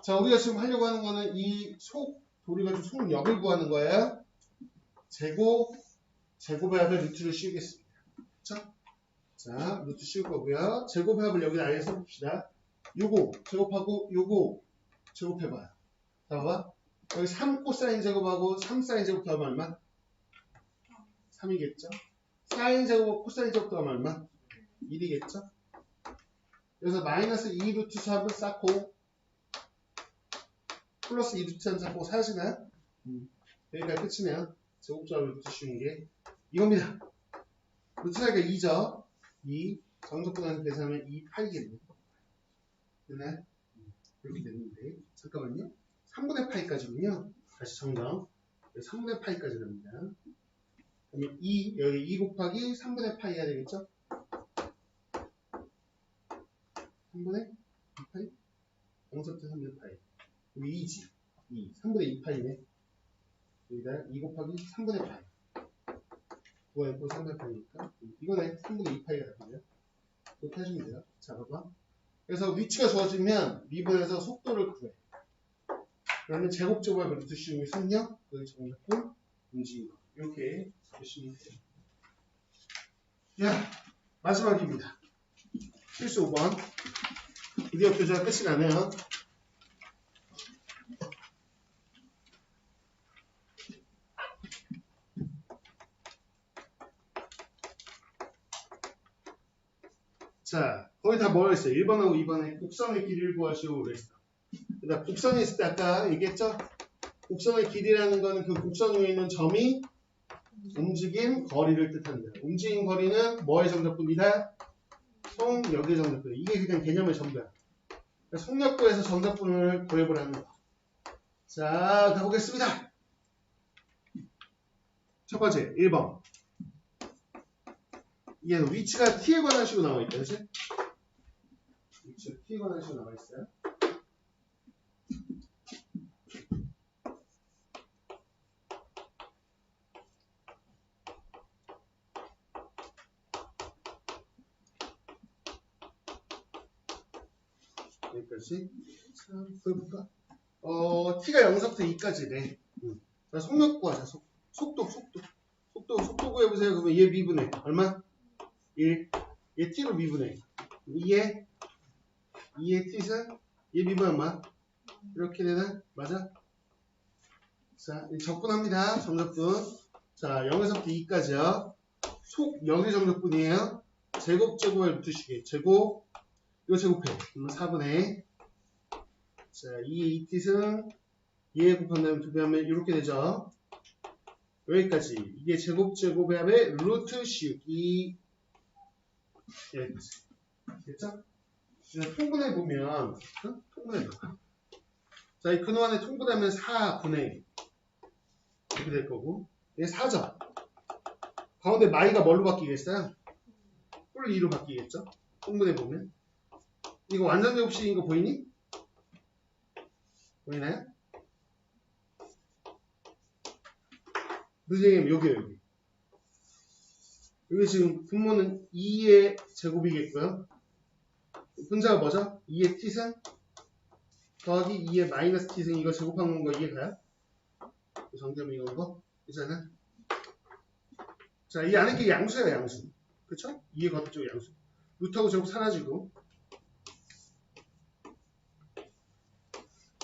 자, 우리가 지금 하려고 하는 거는 이 우리가 좀 속력을 구하는 거예요. 제곱합의 루트를 씌우겠습니다. 그쵸? 자, 루트 씌울 거고요. 제곱합을 여기다 아예 써봅시다. 요거 제곱하고 요거 제곱해봐요. 자, 봐봐. 여기 3 코사인 제곱하고 3 사인 제곱 더하면 얼마? 3이겠죠? 사인 제곱 코사인 제곱 더하면 얼마? 1이겠죠? 그래서 마이너스 2 루트 3을 쌓고 플러스 2 루트 3 쌓고 사시나요? 여기까지 끝이네요. 제곱조합을 루트 씌우는 게 이겁니다. 루트 사이가 2죠? 2 정적분하는 계산하면 2 파이겠네요. 되나요? 이렇게 됐는데 잠깐만요. 3분의 파이까지군요. 다시 정정. 3분의 파이까지 갑니다. 그러면 2 여기 2 곱하기 3분의 파이 해야 되겠죠? 3분의 2파이? 0부터 3분의 파이. 여기 2지. 2. 3분의 2파이네. 여기다 2 곱하기 3분의 파이. 9가 있고 3분의 파이니까. 이거네. 3분의 2파이가 되고요. 그렇게 하시면 돼요. 자, 봐봐. 그래서 위치가 주어지면 미분해서 속도를 구해. 그러면 제곱제곱의 루트 씌우는 게 속력, 그 정적분, 움직임. 이렇게 보시면 돼요. 야, 마지막입니다. 필수 5번. 드디어 교재가 끝이 나네요. 자, 거의 다 뭐라 했어요? 1번하고 2번에 곡선의 길이를 구하시오 그랬어. 그러니까 곡선이 있을 때 아까 얘기했죠? 곡선의 길이라는 거는 그 곡선 위에 있는 점이 움직임 거리를 뜻합니다. 움직임 거리는 뭐의 정적분이다? 속력의 정적분. 이게 그냥 개념의 전부야. 그러니까 속력구에서 정적분을 구해보라는 거. 자, 가보겠습니다. 첫 번째, 1번. 이게 위치가 t에 관한 식으로 나와 있다, 그치? 위치가 t에 관한 식으로 나와 있어요. 여기까지. 자, 보여볼까? t가 0서부터 2까지네. 자, 속력 구하자. 속도 구해보세요. 그러면 얘 미분해. 얼마? 1. 얘 t로 미분해. 2의 t는 얘 미분 얼마? 이렇게 되나? 맞아? 자, 적분합니다. 정적분. 자, 0에서부터 2까지요. 여기 정적분이에요. 제곱에 루트식이. 제곱, 이거 제곱해. 그러면 4분의. 자, 2의 2t는 얘 곱한다면 2배 하면 이렇게 되죠. 여기까지. 이게 제곱의 합의 루트 씌우기. 여기까지. 됐죠? 통분해보면, 통분해봐. 자, 이 근원에 통분하면 4분의 이렇게 될 거고, 얘 4죠. 가운데 마이가 뭘로 바뀌겠어요? 뿔 2로 바뀌겠죠? 통분해보면. 이거 완전 제곱식인 거 보이니? 보이나요? 선생님, 여기. 여기 지금 분모는 2의 제곱이겠고요. 분자가 뭐죠? 2의 t승 더하기 2의 마이너스 t승 이거 제곱한 거 이해가요? 정답은 이건 거? 그잖아. 자, 이 안에 게 양수야, 양수. 그쵸? 2의 겉쪽 양수. 루트하고 제곱 사라지고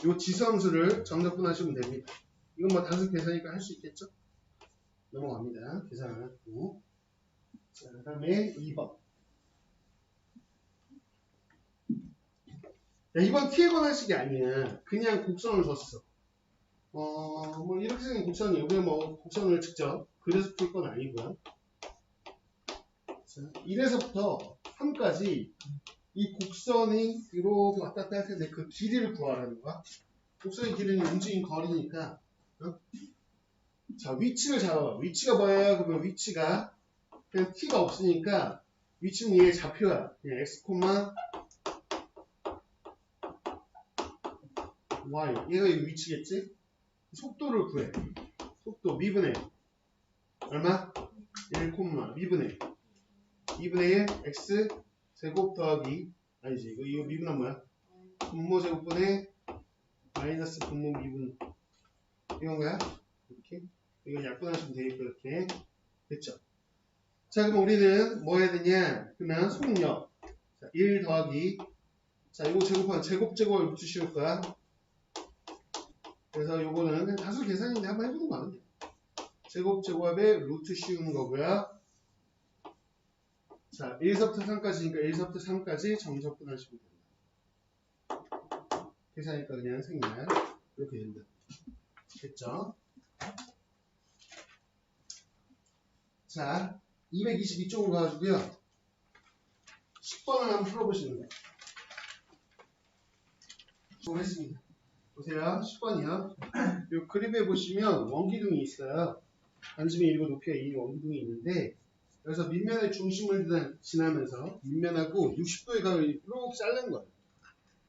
요 지수함수를 정적분하시면 됩니다. 이건 뭐 단순 계산이니까 할 수 있겠죠? 넘어갑니다. 계산 안 하고. 자, 그 다음에 2번. 야, 이번 t에 관한 식이 아니야. 그냥 곡선을 줬어. 뭐 이렇게 생긴 곡선이 여기 뭐 곡선을 직접 그려서 풀 건 아니고요. 자, 1에서부터 3까지 이 곡선이 이렇게 왔다 갔다 할 텐데 그 길이를 구하라는 거야. 곡선의 길이는 움직인 거리니까. 자, 위치를 잡아봐. 위치가 뭐예요? 그러면 위치가 그냥 t가 없으니까 위치는 얘의 좌표야. 그냥 x, y. 얘가 이 위치겠지? 속도를 구해. 속도 미분해. 얼마? 1, 미분해. 2분의 1 x 제곱 더하기 아니지 이거 미분은 뭐야? 분모 제곱분의 마이너스 분모 미분 이건 거야? 이렇게 이건 약분하시면 되겠고 이렇게 됐죠? 자 그럼 우리는 뭐 해야 되냐? 그러면 속력 자, 1 더하기 자 이거 제곱하면 제곱을 붙이실 거야. 그래서 요거는 그냥 다수 계산인데 한번 해보는 거 아니야? 제곱의 루트 씌우는 거고요. 자, 1서부터 3까지니까 1서부터 3까지 정적분 하시면 됩니다. 계산하니까 그냥 생략 이렇게 된다. 됐죠? 자, 222쪽으로 가가지고요. 10번을 한번 풀어보시는 거예요. 보겠습니다. 보세요. 10번이요. 이 그림에 보시면 원기둥이 있어요. 반지름이 1고 높이가 2인 원기둥이 있는데 그래서 밑면의 중심을 지나면서 밑면하고 60도의 각을 이렇게 자른 거예요.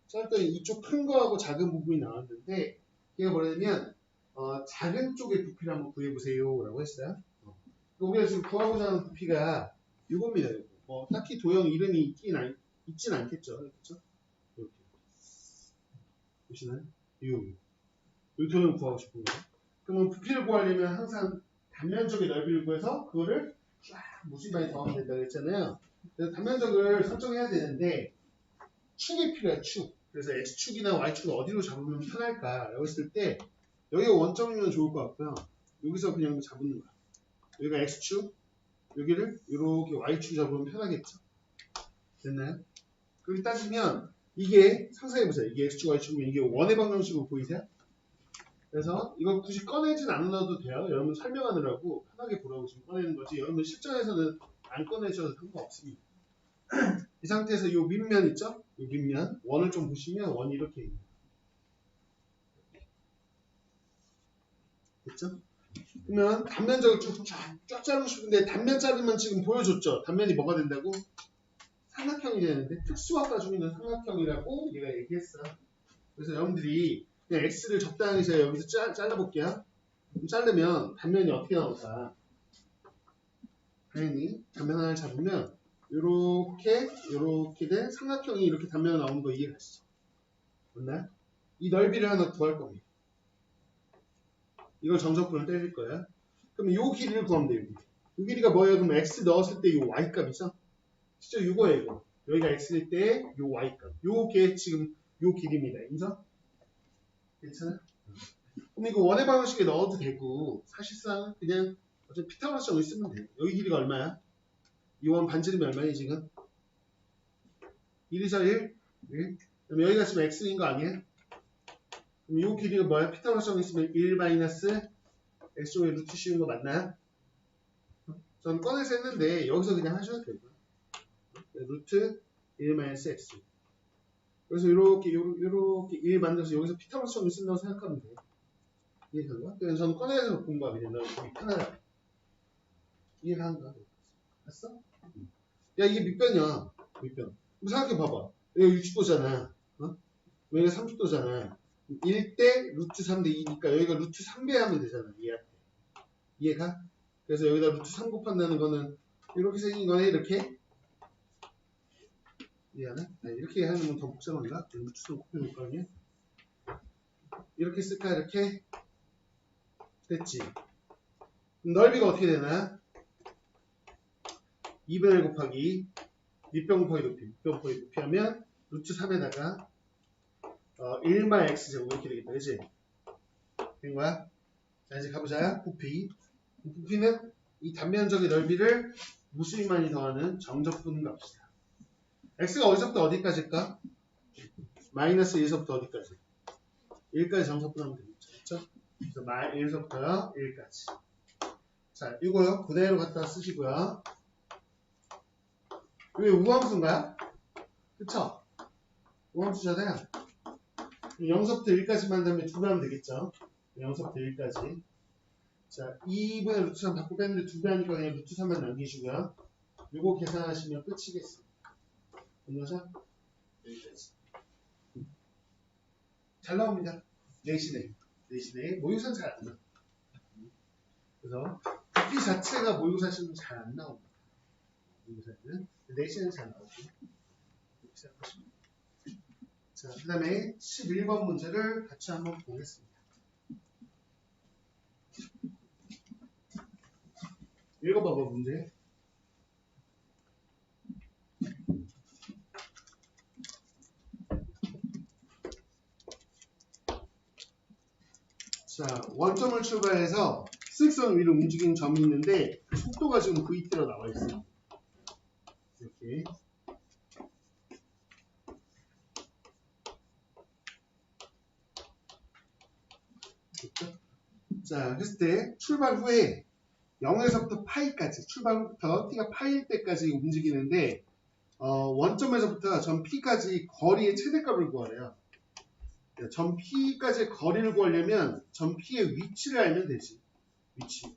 자르더니 이쪽 큰 거하고 작은 부분이 나왔는데 이게 뭐냐면 작은 쪽의 부피를 한번 구해보세요 라고 했어요. 우리가 지금 구하고자 하는 부피가 이겁니다. 이거. 딱히 도형 이름이 있진 않겠죠. 그렇죠? 이렇게 보시나요? 이 도형 구하고 싶은 거예요. 그러면 부피를 구하려면 항상 단면적의 넓이를 구해서 그거를 쫙 무수히 더하면 된다고 했잖아요. 그래서 단면적을 설정해야 되는데 축이 필요해, 축. 그래서 X축이나 Y축을 어디로 잡으면 편할까? 라고 했을 때 여기가 원점이면 좋을 것 같고요. 여기서 그냥 잡는 거야. 여기가 X축, 여기를 이렇게 Y축 잡으면 편하겠죠. 됐나요? 그렇게 따지면 이게 상상해보세요. 이게 X축, Y축이면 이게 원의 방정식으로 보이세요? 그래서 이걸 굳이 꺼내진 않아도 돼요. 여러분 설명하느라고 편하게 보라고 지금 꺼내는 거지. 여러분 실전에서는 안 꺼내셔도 상관없습니다. 이 상태에서 이 밑면 있죠? 이 밑면 원을 좀 보시면 원이 이렇게 있는 됐죠? 그러면 단면적을 쫙 자르고 싶은데 단면 자르면 지금 보여줬죠? 단면이 뭐가 된다고? 삼각형이 되는데 특수학과 중에는 삼각형이라고 얘가 얘기했어. 그래서 여러분들이 그냥 X를 적당히 제가 여기서 잘라볼게요. 자르면 단면이 어떻게 나올까? 당연히 단면 하나를 잡으면 요렇게 된 삼각형이 이렇게 단면으로 나오는 거 이해가시죠? 맞나요? 이 넓이를 하나 구할 겁니다. 이걸 정적분을 때릴 거야. 그럼 이 길이를 구하면 돼요. 이 길이가 뭐예요? 그럼 x 넣었을 때 이 y 값이죠? 진짜 이거예요. 이거. 여기가 x일 때 이 y 값. 요게 지금 요 길이입니다. 인정? 괜찮아? 그럼 이거 원의 방정식에 넣어도 되고 사실상 그냥 어차피 피타고라스 정리 쓰면 돼요. 여기 길이가 얼마야? 이 원 반지름이 얼마니 지금? 1, 2, 4, 1? 1? 그럼 여기가 지금 x인 거 아니에요? 그럼 이 길이가 뭐야? 피타고라스 정리 쓰면 1 마이너스 x의 루트 씌운 거 맞나요? 전 꺼내서 했는데 여기서 그냥 하셔도 되고요. 루트 1 마이너스 x. 그래서 이렇게 1 만들어서 여기서 피타고라스 정리 쓴다고 생각하면 돼요. 이해가는가? 그래서 저는 꺼내서 공부하게 된다. 편하다. 이해가는가? 됐어? 야 이게 밑변이야. 밑변. 생각해 봐봐. 여기 60도잖아. 어? 여기가 30도잖아. 1대 루트 3대 2니까 여기가 루트 3배 하면 되잖아. 이해가? 그래서 여기다 루트 3 곱한다는 거는 이렇게 생긴 거네. 이렇게. 이해하나? 이렇게 하는 건 더 복잡한가? 루트 3 곱해놓을 거 아니야? 이렇게 쓸까? 이렇게? 됐지? 넓이가 어떻게 되나? 2분의 1 곱하기 밑변 곱하기 높이, 밑변 곱하기 높이 하면 루트 3에다가 1마 x제곱 이렇게 되겠다. 그치? 된 거야? 자 이제 가보자. 부피. 부피는 이 단면적의 넓이를 무수히만이 더하는 정적분 값이다. x가 어디서부터 어디까지일까? 마이너스 1에서부터 어디까지? 1까지 정적분하면 되겠죠. 그렇죠? 그래서 1에서부터 1까지. 자 이거요. 그대로 갖다 쓰시고요. 왜 우함수인가요? 그쵸? 우함수잖아요. 0서부터 1까지만 하면 2배 하면 되겠죠? 0서부터 1까지. 자, 2분의 루트 3 받고 뺐는데 2배 하니까 그냥 루트 3만 남기시고요. 요거 계산하시면 끝이겠습니다. 됐죠? 여기까지. 잘 나옵니다. 내신에 모의고사는 잘 안 나와. 그래서 부피 자체가 모의고사시면 잘 안 나옵니다. 모의고사는 내신은 잘 나오고. 이렇게 생각하시면. 자, 그 다음에 11번 문제를 같이 한번 보겠습니다. 읽어봐봐, 문제. 자, 원점을 출발해서 수직선 위로 움직이는 점이 있는데 속도가 지금 VT로 나와 있어요. 이렇게. 됐죠? 자, 했을 때 출발 후에 0에서부터 파이까지, 출발 후부터 t가 파일 때까지 움직이는데 원점에서부터 점 P까지 거리의 최대값을 구하래요. 점 P까지의 거리를 구하려면 점 P의 위치를 알면 되지. 위치.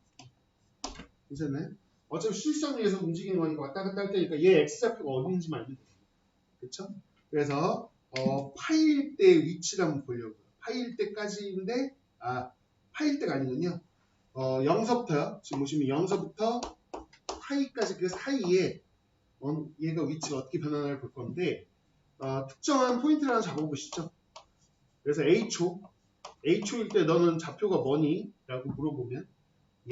괜찮나요? 어차피 수직선 위에서 움직이는 거니까 왔다 갔다 할 때니까 얘 X좌표가 어딘지만 알면 돼. 그쵸? 그래서 파일 때 위치를 한번 보려고요. 파일 때까지인데 파일 때가 아니군요. 0서부터요. 지금 보시면 0서부터 파이까지 그 사이에 얘가 위치가 어떻게 변하나를 볼 건데 특정한 포인트를 하나 잡아보시죠. 그래서 H일 때 너는 좌표가 뭐니? 라고 물어보면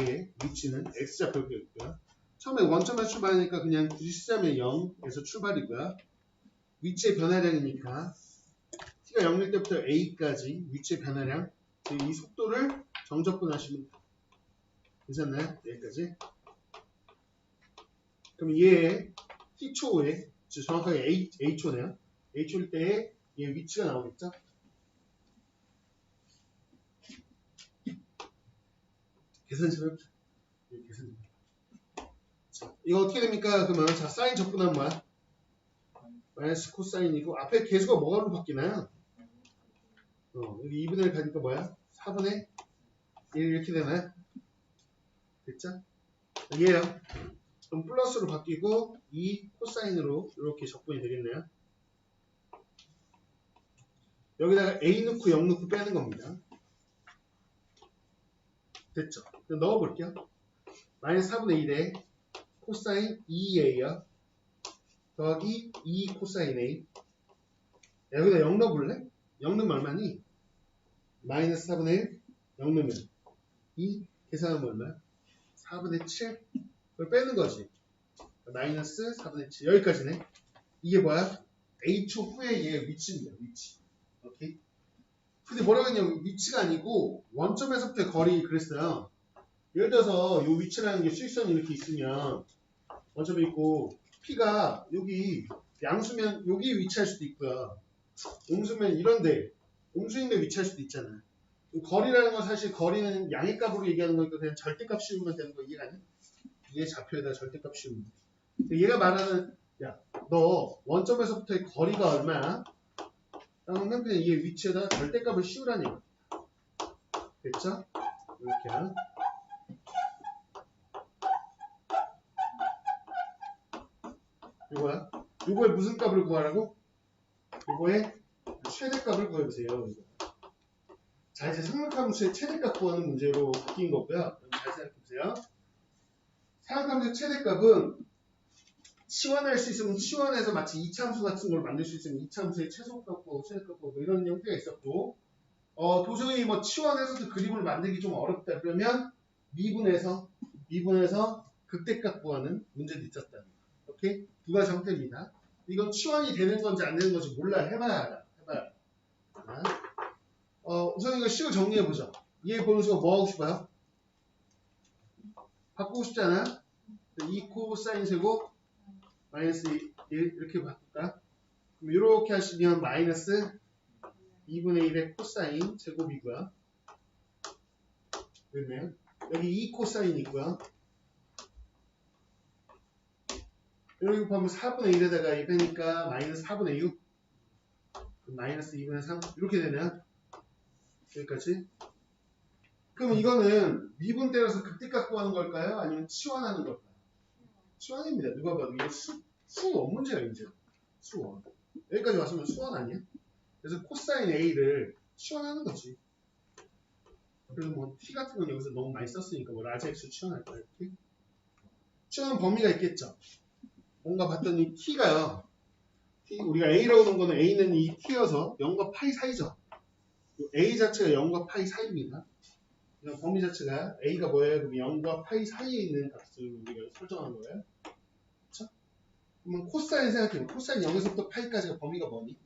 얘 위치는 X좌표겠고요. 처음에 원점에서 출발하니까 그냥 굳이 쓰자면 0에서 출발이고요. 위치의 변화량이니까 t가 0일 때부터 a까지 위치의 변화량 이 속도를 정적분하시면 돼요. 괜찮나요? 여기까지. 그럼 얘의 t초에 정확하게 a초네요. a초일 때의 얘 위치가 나오겠죠? 계산 좀 해보자. 계산 좀 해보자. 자, 이거 어떻게 됩니까? 그러면 자 사인 적분하면 뭐야? 마이너스 코사인이고 앞에 개수가 뭐로 바뀌나요? 여기 2분의 1 가니까 뭐야? 4분의 1 이렇게 되나요? 됐죠? 얘요. 그럼 플러스로 바뀌고 2 코사인으로 이렇게 적분이 되겠네요. 여기다가 a 넣고 0 넣고 빼는 겁니다. 됐죠? 그럼 넣어볼게요. 마이너스 4분의 1에 코사인 2a요. 더하기 2 코사인 a. 여기다 0 넣어볼래? 0 넣으면 얼마니? 마이너스 4분의 1. 0 넣으면 2. 계산하면 얼마야? 4분의 7. 그걸 빼는 거지. 마이너스 4분의 7. 여기까지네. 이게 뭐야? A초 후에 얘 위치입니다. 위치. 오케이? 근데 뭐라고 했냐면 위치가 아니고 원점에서부터의 거리 그랬어요. 예를 들어서 이 위치라는 게 수익선이 이렇게 있으면 원점이 있고 P가 여기 양수면 여기 위치할 수도 있고요. 음수면 이런데 음수인데 위치할 수도 있잖아요. 거리라는 건 사실 거리는 양의 값으로 얘기하는 거니까 그냥 절대값 씌우면 되는 거 이해가 안 돼? 위에 좌표에다 절대값 씌우면 돼. 얘가 말하는 야, 너 원점에서부터의 거리가 얼마야? 그러면 그냥 얘 위치에다 절대값을 씌우라니. 됐죠? 이렇게 하면. 요거야. 요거에 무슨 값을 구하라고? 요거에 최대값을 구해보세요. 자, 이제 삼각함수의 최대값 구하는 문제로 바뀐 거고요. 잘 생각해보세요. 삼각함수의 최대값은 치환할 수 있으면 치환해서 마치 이차함수 같은 걸 만들 수 있으면 이차함수의 최소값 구하고 최대값 구하고 이런 형태가 있었고 도저히 뭐 치환해서도 그림을 만들기 좀 어렵다 그러면 미분해서 극대값 구하는 문제도 있었다. 오케이? 두 가지 형태입니다. 이건 치환이 되는 건지 안 되는 건지 몰라. 해봐야 알아. 해봐야 알아. 우선 이거 식을 정리해보죠. 얘 보면서 뭐 하고 싶어요? 바꾸고 싶잖아. 2 코사인 세곱 마이너스 1 이렇게 바꿀까? 그럼 이렇게 하시면 마이너스 2분의 1의 코사인 제곱이고요. 그러네요. 여기 2 코사인이 있고요. 여기 곱하면 4분의 1에다가 2 빼니까 마이너스 4분의 6 마이너스 2분의 3 이렇게 되네요. 여기까지. 그러면 이거는 미분 때려서 극대값 구하는 걸까요? 아니면 치환하는 걸까요? 치환입니다. 누가 봐도 이게 수원 문제가 이제 수원. 여기까지 왔으면 수원 아니야? 그래서 코사인 A를 치환하는 거지. 그래서 뭐 T 같은 건 여기서 너무 많이 썼으니까 뭐 라지 X 치환할 거야. 이렇게. 치환 범위가 있겠죠. 뭔가 봤더니 T가요. 우리가 A라고 하는 거는 A는 이 T여서 0과 파이 사이죠. A 자체가 0과 파이 사이입니다. 범위 자체가 A가 뭐예요? 그럼 0과 파이 사이에 있는 값을 우리가 설정한 거예요. 그렇죠? 그러면 코사인 생각해보면 코사인 0에서부터 파이까지가 범위가 뭐니?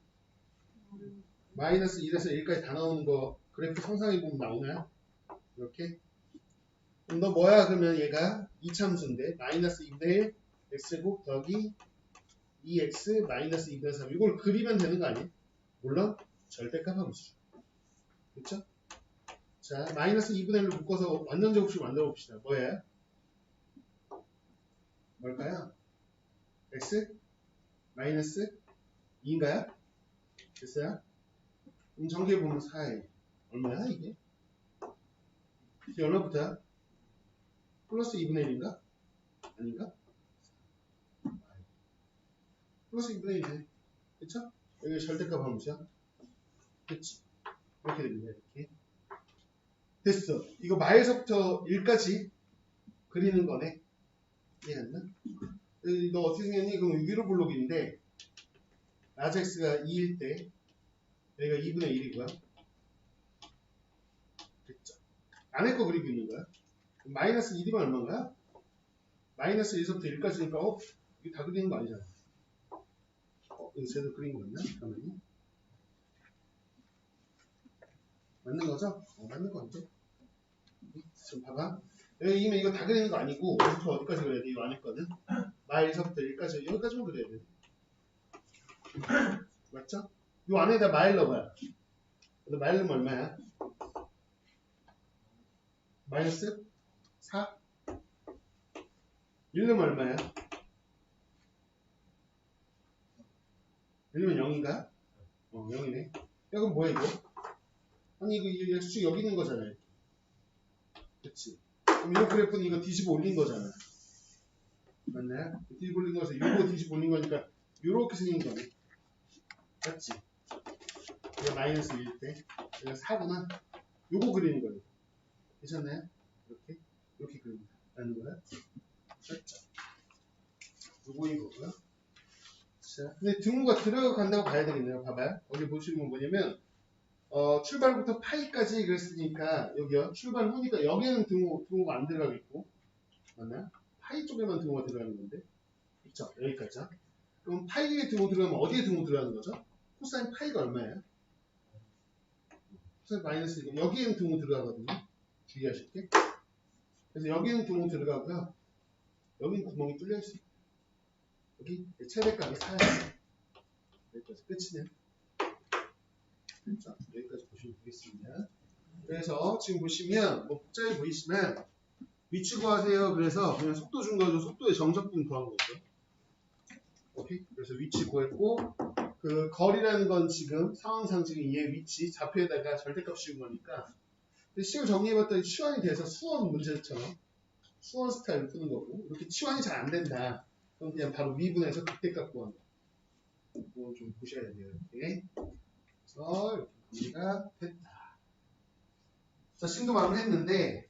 마이너스 1에서 1까지 다 나오는 거 그래프 상상해보면 나오나요? 이렇게. 그럼 너 뭐야? 그러면 얘가 이차함수인데 마이너스 2분의 1 x제곱 더하기 2x 마이너스 2분의 3 이걸 그리면 되는 거 아니에요? 물론 절대값 함수. 그렇죠? 자, 마이너스 2분의 1로 묶어서 완전 제곱식 만들어 봅시다. 뭐예요? 뭘까요? x 마이너스 2인가요? 됐어요? 그럼 전개해 보면 4에 얼마야 이게? 이게 얼마부터야? 플러스 2분의 1인가? 아닌가? 플러스 2분의 1이네. 그쵸? 여기 절대값 함수야. 그치? 이렇게 됩니다. 이렇게. 됐어. 이거 마에서부터 1까지 그리는 거네. 이해했나? 너 어떻게 생겼니? 그럼 위로 블록인데 라지 x가 2일 때 여기가 2분의 1이고요. 됐죠? 안에 거 그리고 있는 거야. 마이너스 1이면 얼마인가요? 마이너스 1에서부터 1까지니까 이게 다 그리는 거 아니잖아. 이거 제대로 그린 거 맞나? 잠깐만요. 맞는 거죠? 맞는 거죠? 지금 봐봐. 여기면 이거 다 그리는 거 아니고 어디부터 어디까지 그려야 돼? 이 안에 거는 마일서부터 1까지 여기까지만 그려야 돼. 맞죠? 이 안에다 마일 넣어봐요. 근데 마일 넣으면 얼마야? 마이너스 4? 1 넣으면 얼마야? 1 넣으면 0인가? 0이네. 야, 그럼 뭐야 이거? 아니 이거 역시 여기 있는 거잖아요. 그치? 그럼 이 그래프는 이거 뒤집어 올린 거잖아. 맞나요? 뒤집어 올린 거에서 이거 뒤집어 올린 거니까 요렇게 생긴 거네. 맞지? 이거 마이너스 1일 때 이거 4구나. 요거 그리는 거예요. 괜찮나요? 이렇게 그립니다. 라는 거야. 맞죠? 요거인 거고요. 자, 근데 등호가 들어간다고 봐야 되겠네요. 봐봐요. 여기 보시면 뭐냐면 출발부터 파이까지 그랬으니까 여기요. 출발 후니까 여기는 등호가 안 들어가겠고 맞나? 파이 쪽에만 등호가 들어가는 건데 그쵸? 여기까지죠. 그럼 파이에 등호 들어가면 어디에 등호 들어가는 거죠? 코사인 파이가 얼마예요? 코사인 마이너스 1. 여기에는 등호 들어가거든요. 주의하실게. 그래서 여기는 등호 들어가고요. 여기는 구멍이 뚫려 있어요. 여기 최대값이 4예요. 여기까지 끝이네요. 자, 여기까지 보시면 되겠습니다. 그래서 지금 보시면 뭐 복잡해 보이시면 위치 구하세요. 그래서 그냥 속도 준 거죠. 속도의 정적분 구한 거죠. 오케이. 그래서 위치 구했고 그 거리라는 건 지금 상황상 지금 얘 위치 좌표에다가 절대값 씌운 거니까 식을 정리해봤더니 치환이 돼서 수원 문제처럼 수원 스타일로 푸는 거고 이렇게 치환이 잘 안 된다. 그럼 그냥 바로 미분해서 극대값 구하는 거. 이거 좀 보셔야 돼요. 이렇게. 그래서 이렇게 정리가 됐다. 자, 신도 마무리했는데